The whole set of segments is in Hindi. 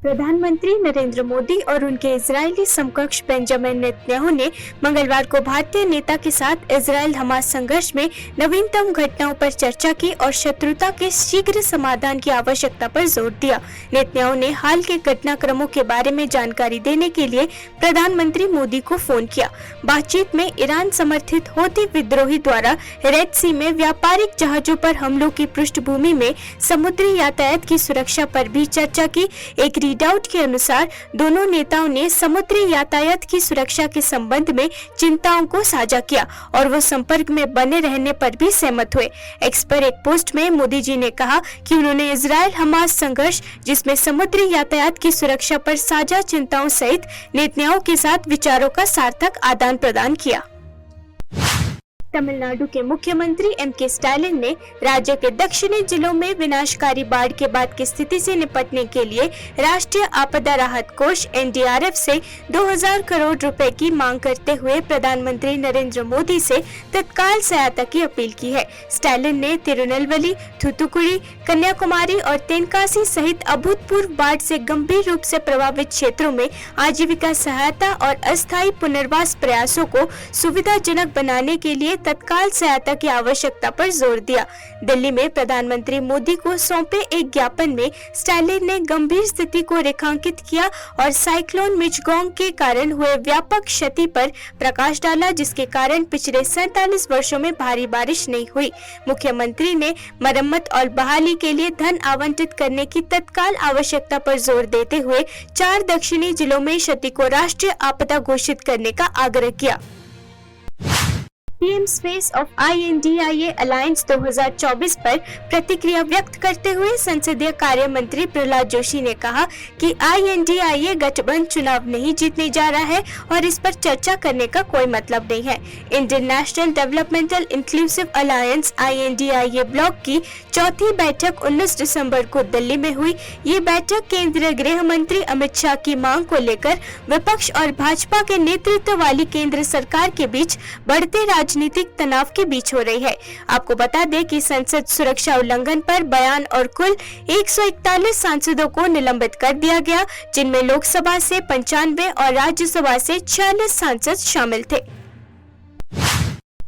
प्रधानमंत्री नरेंद्र मोदी और उनके इजरायली समकक्ष बेंजामिन नेतन्याहू ने मंगलवार को भारतीय नेता के साथ इजरायल हमास संघर्ष में नवीनतम घटनाओं पर चर्चा की और शत्रुता के शीघ्र समाधान की आवश्यकता पर जोर दिया। नेतन्याहू ने हाल के घटनाक्रमों के बारे में जानकारी देने के लिए प्रधानमंत्री मोदी को फोन किया। बातचीत में ईरान समर्थित हौती विद्रोही द्वारा रेड सी में व्यापारिक जहाजों पर हमलों की पृष्ठभूमि में समुद्री यातायात की सुरक्षा पर भी चर्चा की। एक रीडआउट के अनुसार दोनों नेताओं ने समुद्री यातायात की सुरक्षा के संबंध में चिंताओं को साझा किया और वो संपर्क में बने रहने पर भी सहमत हुए। एक्स पर एक पोस्ट में मोदी जी ने कहा कि उन्होंने इजरायल हमास संघर्ष, जिसमें समुद्री यातायात की सुरक्षा पर साझा चिंताओं सहित नेतन्याहू के साथ विचारों का सार्थक आदान प्रदान किया। तमिलनाडु के मुख्यमंत्री एम.के. स्टालिन ने राज्य के दक्षिणी जिलों में विनाशकारी बाढ़ के बाद की स्थिति से निपटने के लिए राष्ट्रीय आपदा राहत कोष (एनडीआरएफ) से 2000 करोड़ रुपए की मांग करते हुए प्रधानमंत्री नरेंद्र मोदी से तत्काल सहायता की अपील की है। स्टालिन ने तिरुनेलवेली, थूथुकुडी, कन्याकुमारी और तेनकासी सहित अभूतपूर्व बाढ़ से गंभीर रूप से प्रभावित क्षेत्रों में आजीविका सहायता और अस्थायी पुनर्वास प्रयासों को सुविधाजनक बनाने के लिए तत्काल सहायता की आवश्यकता पर जोर दिया। दिल्ली में प्रधानमंत्री मोदी को सौंपे एक ज्ञापन में स्टालिन ने गंभीर स्थिति को रेखांकित किया और साइक्लोन मिचगोंग के कारण हुए व्यापक क्षति पर प्रकाश डाला, जिसके कारण पिछले 47 वर्षों में भारी बारिश नहीं हुई। मुख्यमंत्री ने मरम्मत और बहाली के लिए धन आवंटित करने की तत्काल आवश्यकता पर जोर देते हुए 4 दक्षिणी जिलों में क्षति को राष्ट्रीय आपदा घोषित करने का आग्रह किया। PM space of INDIA alliance 2024 पर प्रतिक्रिया व्यक्त करते हुए संसदीय कार्य मंत्री प्रहलाद जोशी ने कहा कि INDIA गठबंधन चुनाव नहीं जीतने जा रहा है और इस पर चर्चा करने का कोई मतलब नहीं है। Indian national developmental inclusive alliance INDIA block की चौथी बैठक 19 दिसंबर को दिल्ली में हुई। ये बैठक केंद्रीय गृह मंत्री अमित शाह की मांग को लेकर विपक्ष और भाजपा के नेतृत्व वाली केंद्र सरकार के बीच बढ़ते राजनीतिक तनाव के बीच हो रही है। आपको बता दें कि संसद सुरक्षा उल्लंघन पर बयान और कुल 141 सांसदों को निलंबित कर दिया गया, जिनमें लोकसभा से 95 और राज्यसभा से 46 सांसद शामिल थे।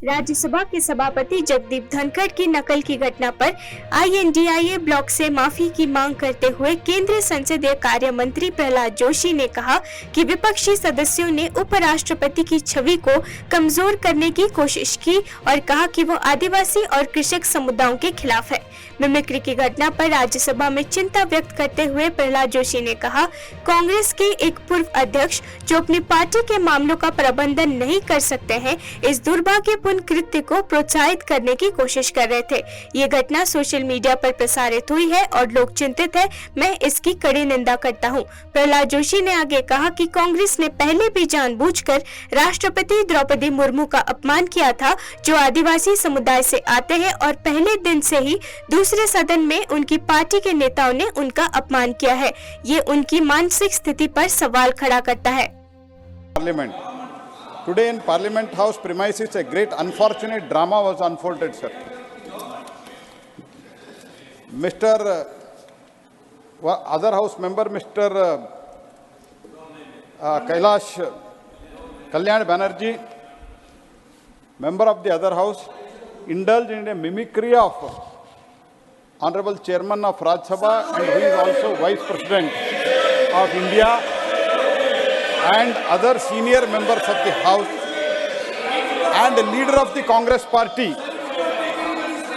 राज्यसभा के सभापति जगदीप धनखड़ की नकल की घटना पर INDIA ब्लॉक से माफी की मांग करते हुए केंद्रीय संसदीय कार्य मंत्री प्रहलाद जोशी ने कहा कि विपक्षी सदस्यों ने उपराष्ट्रपति की छवि को कमजोर करने की कोशिश की और कहा कि वो आदिवासी और कृषक समुदायों के खिलाफ है। मिमिक्री की घटना पर राज्यसभा में चिंता व्यक्त करते हुए प्रहलाद जोशी ने कहा, कांग्रेस के एक पूर्व अध्यक्ष जो अपनी पार्टी के मामलों का प्रबंधन नहीं कर सकते हैं, इस दुर्भाग्यपूर्ण कृत्य को प्रोत्साहित करने की कोशिश कर रहे थे। ये घटना सोशल मीडिया पर प्रसारित हुई है और लोग चिंतित है। मैं इसकी कड़ी निंदा करता हूँ। प्रहलाद जोशी ने आगे कहा कि कांग्रेस ने पहले भी जानबूझकर राष्ट्रपति द्रौपदी मुर्मू का अपमान किया था, जो आदिवासी समुदाय से आते हैं, और पहले दिन से ही दूसरे सदन में उनकी पार्टी के नेताओं ने उनका अपमान किया है। ये उनकी मानसिक स्थिति पर सवाल खड़ा करता है। Today in Parliament House premises, a great unfortunate drama was unfolded, sir. Other House member, Mr. Kailash Kalyan Banerjee, member of the other House, indulged in a mimicry of Honorable Chairman of Rajya Sabha, and who is also Vice President of India, and other senior members of the House, and the leader of the Congress party,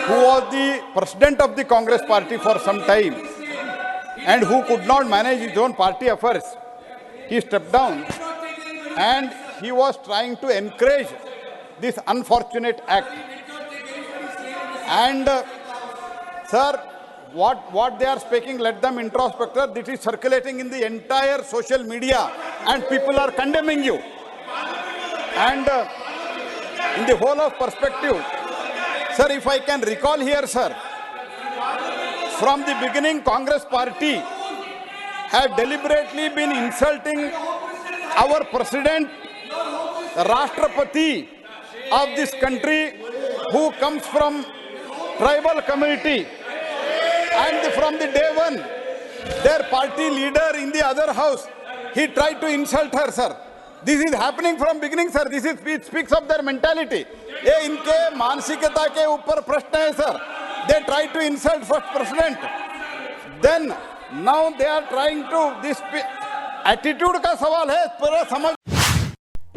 who was the president of the Congress party for some time, and who could not manage his own party affairs. He stepped down, and he was trying to encourage this unfortunate act. And sir, what they are speaking, let them introspect. This is circulating in the entire social media and people are condemning you. And in the whole of perspective, sir, if I can recall here, sir, from the beginning, Congress party have deliberately been insulting our president, the Rashtrapati of this country, who comes from tribal community. And from the day one, their party leader in the other house, he tried to insult her, sir. This is happening from beginning, sir. This is it speaks of their mentality. ये इनके मानसिकता के ऊपर प्रश्न है, sir. They try to insult first president. Then now they are trying to this attitude का सवाल है, पूरा समझ।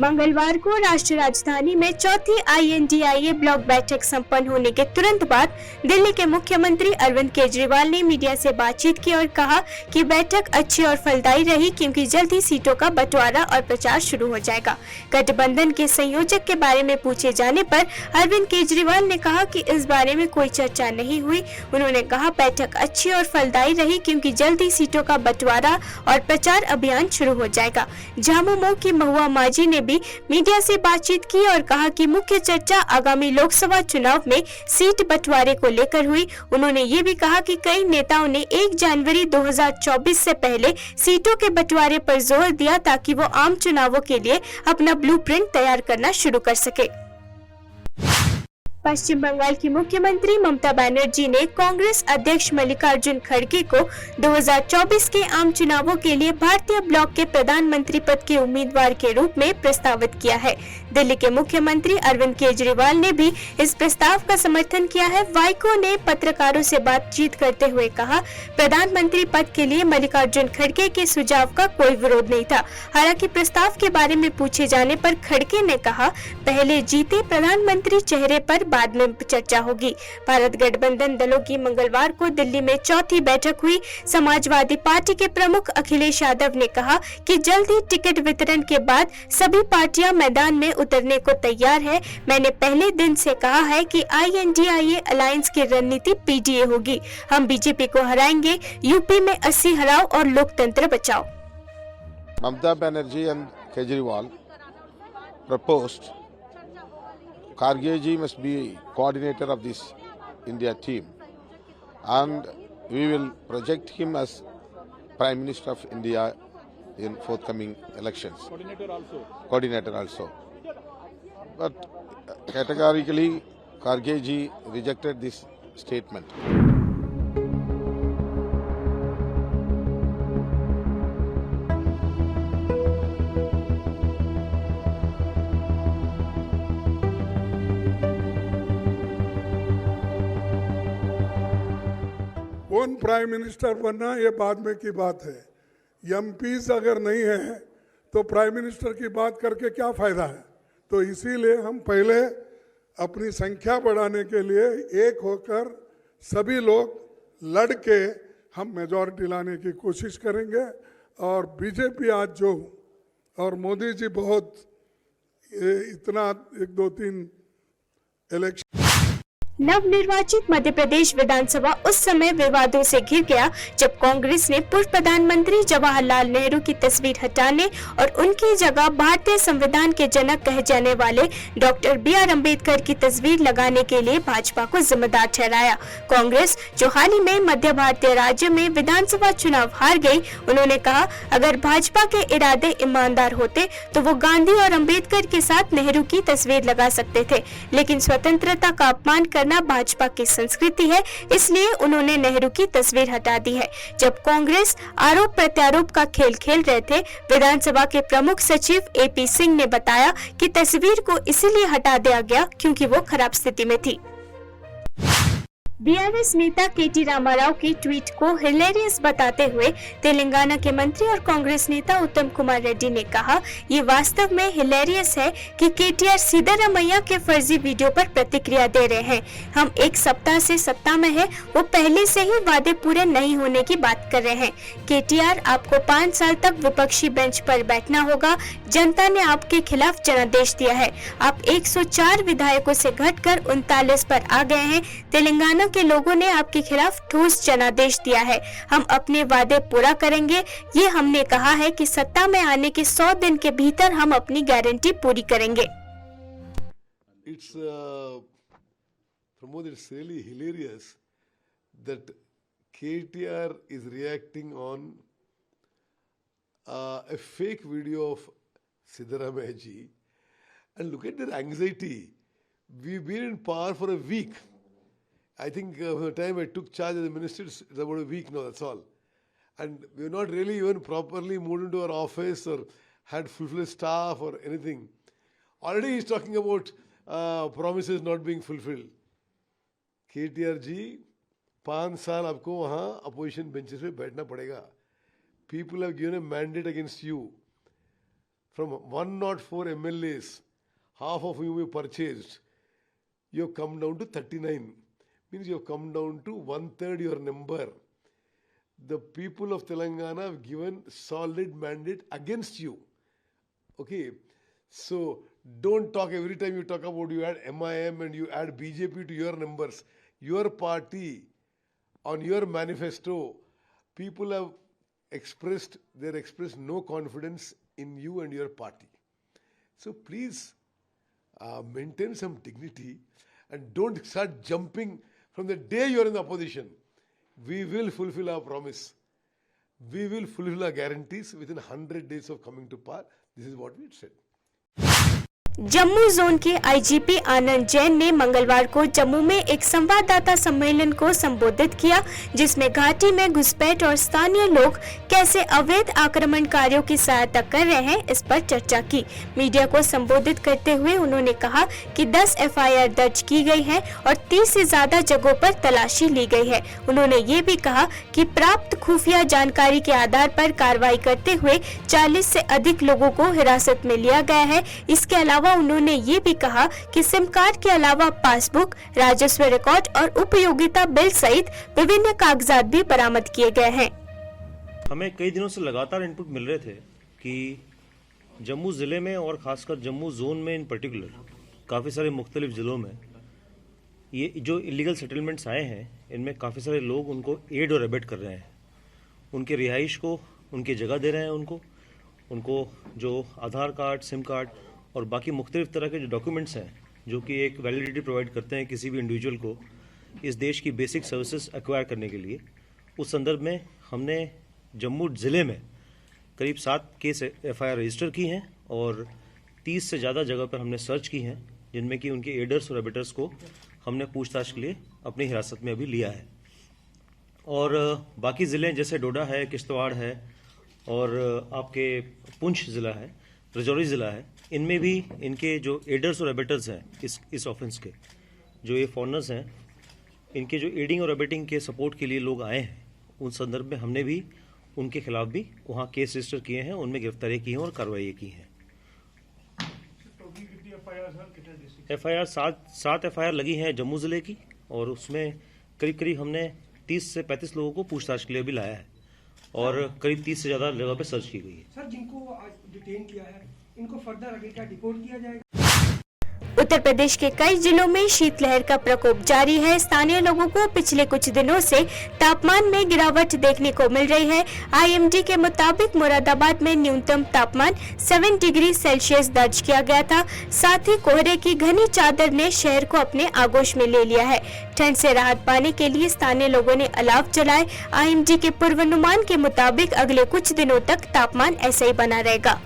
मंगलवार को राष्ट्रीय राजधानी में चौथी INDIA ब्लॉक बैठक संपन्न होने के तुरंत बाद दिल्ली के मुख्यमंत्री अरविंद केजरीवाल ने मीडिया से बातचीत की और कहा कि बैठक अच्छी और फलदायी रही क्योंकि जल्द ही सीटों का बंटवारा और प्रचार शुरू हो जाएगा। गठबंधन के संयोजक के बारे में पूछे जाने पर अरविंद केजरीवाल ने कहा कि इस बारे में कोई चर्चा नहीं हुई। उन्होंने कहा बैठक अच्छी और फलदायी रही क्योंकि जल्द ही सीटों का बंटवारा और प्रचार अभियान शुरू हो जाएगा। झामुमो की महुआ माझी ने भी मीडिया से बातचीत की और कहा कि मुख्य चर्चा आगामी लोकसभा चुनाव में सीट बंटवारे को लेकर हुई। उन्होंने ये भी कहा कि कई नेताओं ने 1 जनवरी 2024 से पहले सीटों के बंटवारे पर जोर दिया ताकि वो आम चुनावों के लिए अपना ब्लूप्रिंट तैयार करना शुरू कर सके। पश्चिम बंगाल की मुख्यमंत्री ममता बनर्जी ने कांग्रेस अध्यक्ष मल्लिकार्जुन खड़गे को 2024 के आम चुनावों के लिए भारतीय ब्लॉक के प्रधानमंत्री पद के उम्मीदवार के रूप में प्रस्तावित किया है। दिल्ली के मुख्यमंत्री अरविंद केजरीवाल ने भी इस प्रस्ताव का समर्थन किया है। वाइको ने पत्रकारों से बातचीत करते हुए कहा, प्रधानमंत्री पद के लिए मल्लिकार्जुन खड़गे के सुझाव का कोई विरोध नहीं था। हालांकि प्रस्ताव के बारे में पूछे जाने पर खड़गे ने कहा, पहले जीते प्रधानमंत्री चेहरे पर बाद में चर्चा होगी। भारत गठबंधन दलों की मंगलवार को दिल्ली में चौथी बैठक हुई। समाजवादी पार्टी के प्रमुख अखिलेश यादव ने कहा कि जल्द ही टिकट वितरण के बाद सभी पार्टियां मैदान में उतरने को तैयार है। मैंने पहले दिन से कहा है कि INDIA अलायंस की रणनीति PDA होगी। हम बीजेपी को हराएंगे। यूपी में 80 हराओ और लोकतंत्र बचाओ। Mamata Banerjee and Kejriwal proposed Kharge ji must be coordinator of this India team, and we will project him as Prime Minister of India in forthcoming elections. Coordinator also. But categorically, Kharge ji rejected this statement. कौन प्राइम मिनिस्टर बनना ये बाद में की बात है। MPs अगर नहीं है तो प्राइम मिनिस्टर की बात करके क्या फायदा है। तो इसीलिए हम पहले अपनी संख्या बढ़ाने के लिए एक होकर सभी लोग लड़ के हम मेजॉरिटी लाने की कोशिश करेंगे। और बीजेपी आज जो और मोदी जी बहुत इतना 1, 2, 3 इलेक्शन नवनिर्वाचित मध्य प्रदेश विधानसभा उस समय विवादों से घिर गया जब कांग्रेस ने पूर्व प्रधानमंत्री जवाहरलाल नेहरू की तस्वीर हटाने और उनकी जगह भारतीय संविधान के जनक कहे जाने वाले डॉक्टर BR अम्बेडकर की तस्वीर लगाने के लिए भाजपा को जिम्मेदार ठहराया। कांग्रेस जो हाल ही में मध्य भारतीय राज्य में विधानसभा चुनाव हार गई, उन्होंने कहा अगर भाजपा के इरादे ईमानदार होते तो वो गांधी और अम्बेडकर के साथ नेहरू की तस्वीर लगा सकते थे, लेकिन स्वतंत्रता का अपमान करना भाजपा की संस्कृति है, इसलिए उन्होंने नेहरू की तस्वीर हटा दी है। जब कांग्रेस आरोप प्रत्यारोप का खेल खेल रहे थे, विधानसभा के प्रमुख सचिव AP सिंह ने बताया कि तस्वीर को इसीलिए हटा दिया गया क्योंकि वो खराब स्थिति में थी। BRS नेता KT रामाराव की ट्वीट को हिलेरियस बताते हुए तेलंगाना के मंत्री और कांग्रेस नेता उत्तम कुमार रेड्डी ने कहा, ये वास्तव में हिलेरियस है कि KTR सिद्धरामैया के फर्जी वीडियो पर प्रतिक्रिया दे रहे हैं। हम 1 सप्ताह से सत्ता में है, वो पहले से ही वादे पूरे नहीं होने की बात कर रहे हैं। KTR आपको 5 साल तक विपक्षी बेंच पर बैठना होगा। जनता ने आपके खिलाफ जनादेश दिया है। आप 104 विधायकों से घटकर 39 पर आ गए हैं। तेलंगाना के लोगों ने आपके खिलाफ ठोस जनादेश दिया है। हम अपने वादे पूरा करेंगे। ये हमने कहा है कि सत्ता में आने के 100 दिन के भीतर हम अपनी गारंटी पूरी करेंगे। Pramod, it's really hilarious that KTR is reacting on a fake video of Siddaramaiah ji, and look at their anxiety. We've been in power for a week. I think from the time I took charge of the ministry, it's about a week now, that's all. and we're not really even properly moved into our office or had fulfilled staff or anything. Already he's talking about promises not being fulfilled. KTR जी 5 साल आपको वहाँ अपोजिशन बेंचेस पे बैठना पड़ेगा. People have given a mandate against you. From 104 MLAs, half of whom you purchased, you have come down to 39. Means you have come down to 1/3 your number. The people of Telangana have given solid mandate against you. Okay, so don't talk every time you talk about you add MIM and you add BJP to your numbers. Your party, on your manifesto, people have expressed no confidence in you and your party. So please maintain some dignity and don't start jumping from the day you are in the opposition. We will fulfill our promise. We will fulfill our guarantees within 100 days of coming to power. This is what we said. Jammu zone के आईजीपी आनंद जैन ने मंगलवार को जम्मू में एक संवाददाता सम्मेलन को संबोधित किया, जिसमें घाटी में घुसपैठ और स्थानीय लोग कैसे अवैध आक्रमणकारियों की सहायता कर रहे हैं, इस पर चर्चा की. मीडिया को संबोधित करते हुए उन्होंने कहा कि 10 एफआईआर दर्ज की गई है और 30 से ज्यादा जगहों पर तलाशी ली गई है. उन्होंने ये भी कहा कि प्राप्त खुफिया जानकारी के आधार पर कार्रवाई करते हुए 40 से अधिक लोगों को हिरासत में लिया गया है. इसके अलावा उन्होंने ये भी कहा कि सिम कार्ड के अलावा पासबुक, राजस्व रिकॉर्ड और उपयोगिता बिल सहित विभिन्न कागजात भी बरामद किए गए हैं. हमें कई दिनों से लगातार इनपुट मिल रहे थे कि जम्मू जिले में और खासकर जम्मू जोन में इन पर्टिकुलर काफ़ी सारे मुख्तलिफ ज़िलों में ये जो इलीगल सेटलमेंट्स आए हैं, इनमें काफ़ी सारे लोग उनको एड और एबेट कर रहे हैं. उनके रिहाइश को उनकी जगह दे रहे हैं, उनको जो आधार कार्ड, सिम कार्ड और बाकी मुख्तलिफ तरह के जो डॉक्यूमेंट्स हैं जो कि एक वैलिडिटी प्रोवाइड करते हैं किसी भी इंडिविजुअल को इस देश की बेसिक सर्विसेज एक्वायर करने के लिए. उस संदर्भ में हमने जम्मू ज़िले में करीब 7 केस एफआईआर रजिस्टर की हैं और 30 से ज़्यादा जगह पर हमने सर्च की हैं, जिनमें कि उनके एडर्स और एबेटर्स को हमने पूछताछ के लिए अपनी हिरासत में अभी लिया है. और बाकी ज़िले जैसे डोडा है, किश्तवाड़ है और आपके पुंछ ज़िला है, राजौरी ज़िला है, इनमें भी इनके जो एडर्स और एबेटर्स हैं इस ऑफेंस के, जो ये फॉरनर्स हैं, इनके जो एडिंग और एबेटिंग के सपोर्ट के लिए लोग आए हैं, उन संदर्भ में हमने भी उनके खिलाफ भी वहाँ केस रजिस्टर किए हैं, उनमें गिरफ्तारी की हैं और कार्रवाई की हैं. एफआईआर 7 एफआईआर लगी हैं जम्मू ज़िले की और उसमें करीब हमने 30 से 35 लोगों को पूछताछ के लिए भी लाया है और करीब 30 से ज़्यादा जगह पर सर्च की गई है. सर, जिनको आज डिटेन किया है, इनको फर्दर आगे क्या डिपोर्ट किया जाएगा? उत्तर प्रदेश के कई जिलों में शीतलहर का प्रकोप जारी है. स्थानीय लोगों को पिछले कुछ दिनों से तापमान में गिरावट देखने को मिल रही है. आईएमडी के मुताबिक मुरादाबाद में न्यूनतम तापमान 7 डिग्री सेल्सियस दर्ज किया गया था. साथ ही कोहरे की घनी चादर ने शहर को अपने आगोश में ले लिया है. ठंड से राहत पाने के लिए स्थानीय लोगों ने अलाव जलाए. आईएमडी के पूर्वानुमान के मुताबिक अगले कुछ दिनों तक तापमान ऐसा ही बना रहेगा.